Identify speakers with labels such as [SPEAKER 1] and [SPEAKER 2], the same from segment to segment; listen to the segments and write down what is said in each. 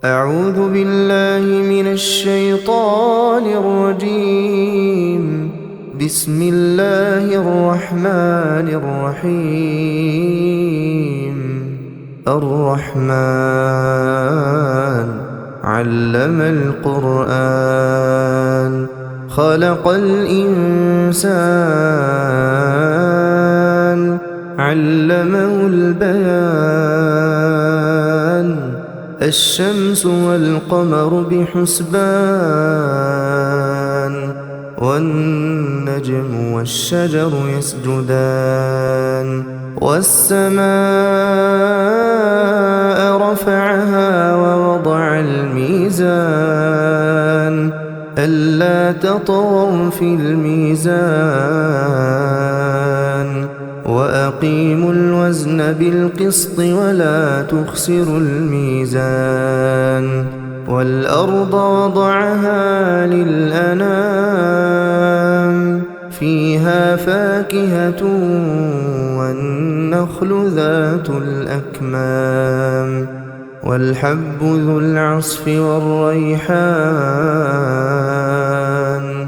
[SPEAKER 1] أعوذ بالله من الشيطان الرجيم. بسم الله الرحمن الرحيم. الرحمن علم القرآن خلق الإنسان علمه البيان الشمس والقمر بحسبان والنجم والشجر يسجدان والسماء رفعها ووضع الميزان ألا تطغوا في الميزان وأقيموا الوزن بالقسط ولا تخسروا الميزان والأرض وضعها للأنام فيها فاكهة والنخل ذات الأكمام والحب ذو العصف والريحان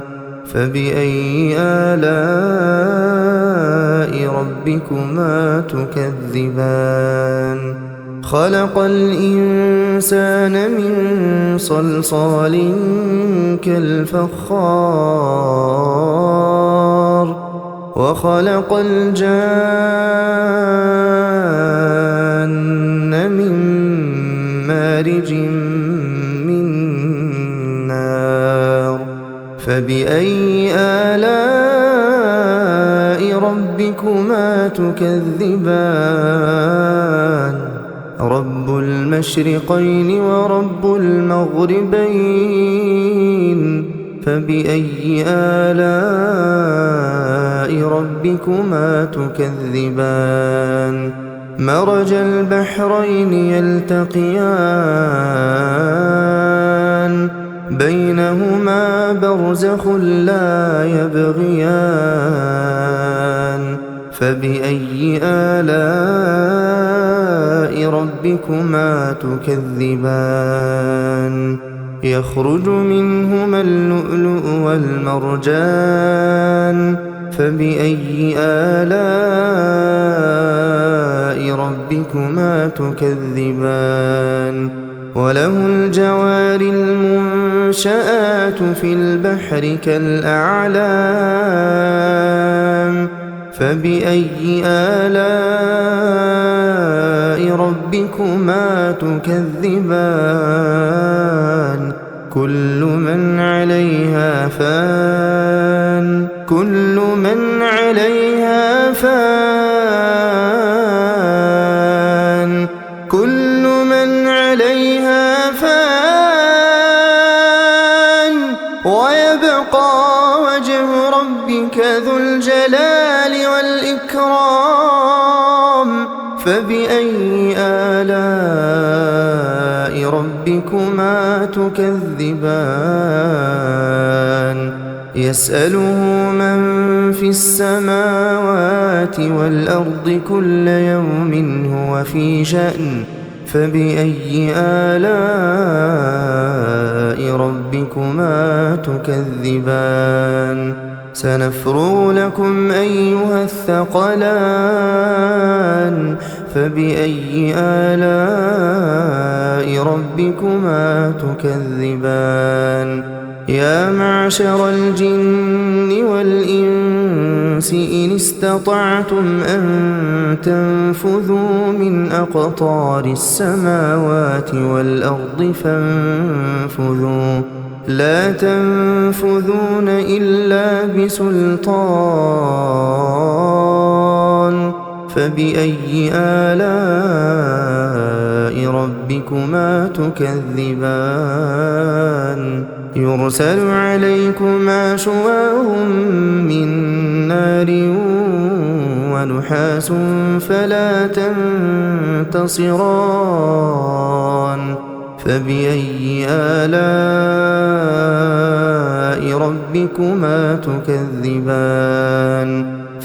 [SPEAKER 1] فبأي آلاء ربكما تكذبان خلق الإنسان من صلصال كالفخار وخلق الجان من مارج من نار فبأي آلاء ربكما تكذبان رب المشرقين ورب المغربين فبأي آلاء ربكما تكذبان مرج البحرين يلتقيان بينهما برزخ لا يبغيان فبأي آلاء ربكما تكذبان يخرج منهما اللؤلؤ والمرجان فبأي آلاء ربكما تكذبان وله الجوار المنشآت في البحر كالأعلام فبأي آلاء ربكما تكذبان كل من عليها فان كل من عليها فان كل من عليها فان ويبقى وجه ربك ذو الجلال والإكرام فبأي آلاء ربكما تكذبان يسأله من في السماوات والأرض كل يوم هو في شأن فبأي آلاء ربكما تكذبان سنفرغ لكم أيها الثقلان فبأي آلاء ربكما تكذبان يا معشر الجن والإنس إن استطعتم أن تنفذوا من أقطار السماوات والأرض فانفذوا لا تنفذون إلا بسلطان فبأي آلاء ربكما تكذبان يرسل عليكما شواظ من نار ونحاس فلا تنتصران فبأي آلاء ربكما تكذبان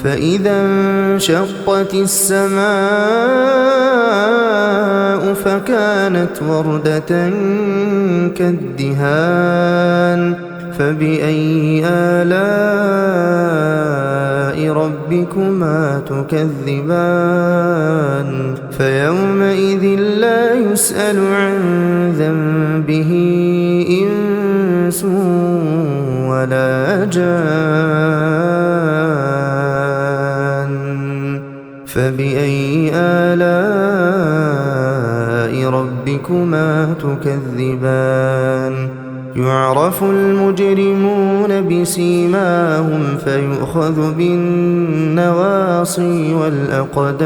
[SPEAKER 1] فإذا انشقت السماء فكانت وردة كالدهان فبأي آلاء ربكما تكذبان فيومئذ لا يسأل عن ذنبه إنس ولا جان فبأي آلاء ربكما تكذبان يعرف المجرمون بسيماهم فيؤخذ بالنواصي والأقدام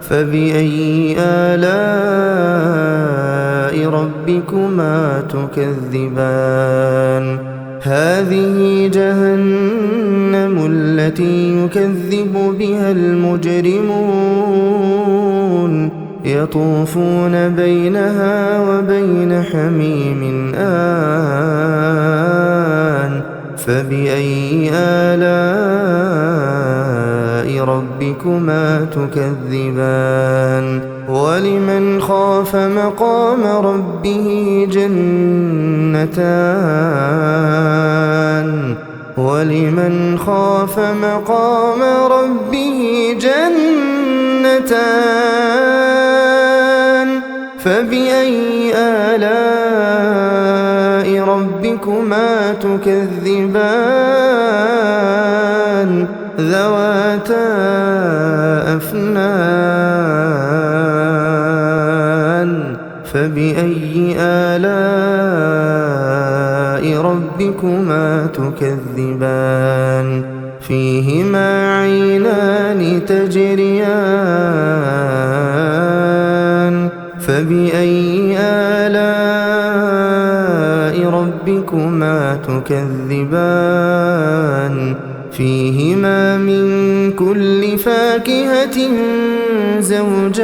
[SPEAKER 1] فبأي آلاء ربكما تكذبان هذه جهنم التي يكذب بها المجرمون يطوفون بينها وبين حميم آن فبأي آلاء ربكما تكذبان ولمن خاف مقام ربه جنتان ولمن خاف مقام ربه جنتان فبأي آلاء ربكما تكذبان ذواتا أفنان فبأي آلاء ربكما تكذبان فيهما عينان تجريان فبأي آلاء ربكما تكذبان فيهما من كل فاكهة زوجان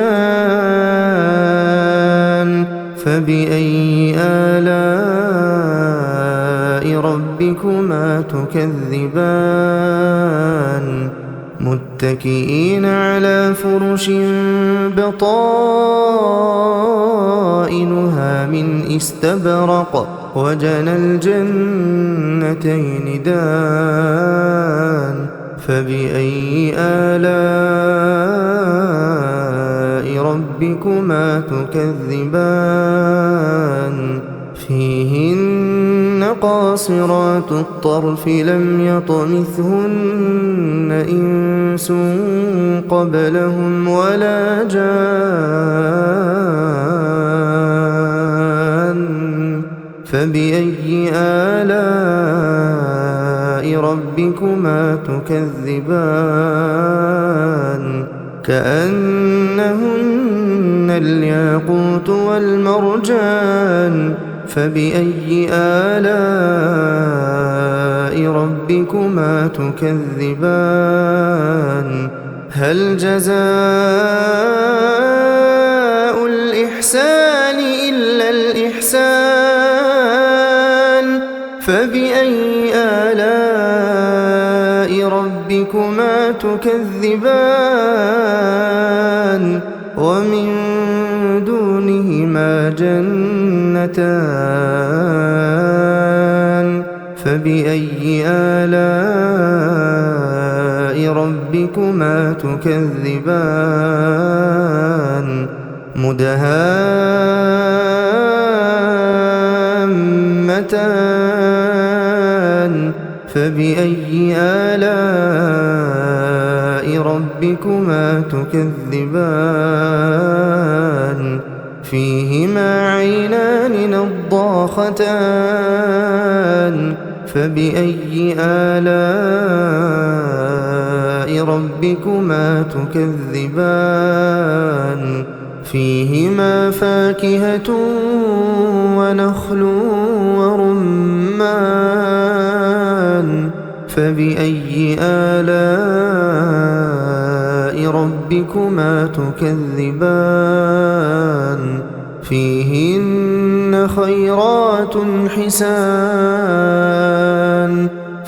[SPEAKER 1] فبأي آلاء ربكما تكذبان متكئين على فرش بطائنها من استبرق وجنى الجنتين دان فبأي آلاء ربكما تكذبان فيهن قاصرات الطرف لم يطمثهن إنس قبلهم ولا جان فبأي آلاء ربكما تكذبان كأنهن الياقوت والمرجان فبأي آلاء ربكما تكذبان هل جزاء الإحسان إلا الإحسان فبأي آلاء ربكما تكذبان ومن دونهما جنتان فبأي آلاء ربكما تكذبان مدهامتان فبأي آلاء ربكما تكذبان فيهما عينان نضاختان فبأي آلاء ربكما تكذبان فيهما فاكهة ونخل ورمان فبأي آلاء ربكما تكذبان فيهن خيرات حسان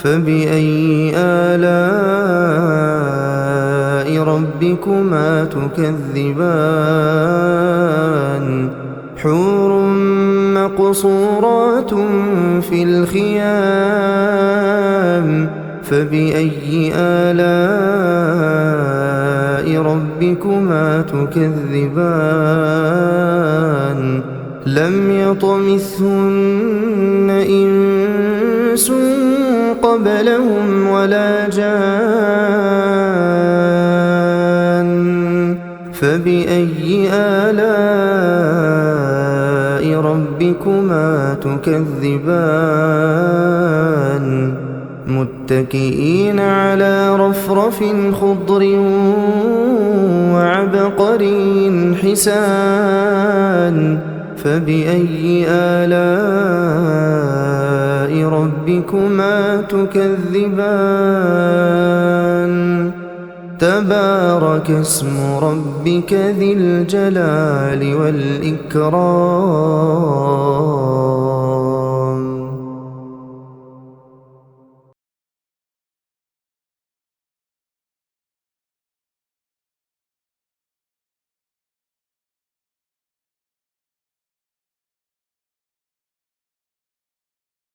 [SPEAKER 1] فبأي آلاء ربكما تكذبان حور مقصورات في الخيام فبأي آلاء ربكما تكذبان لم يطمثهن إنس قبلهم ولا جان فبأي آلاء ربكما تكذبان متكئين على رفرف خضر وعبقري حسان فبأي آلاء ربكما تكذبان تبارك اسم ربك ذي الجلال والإكرام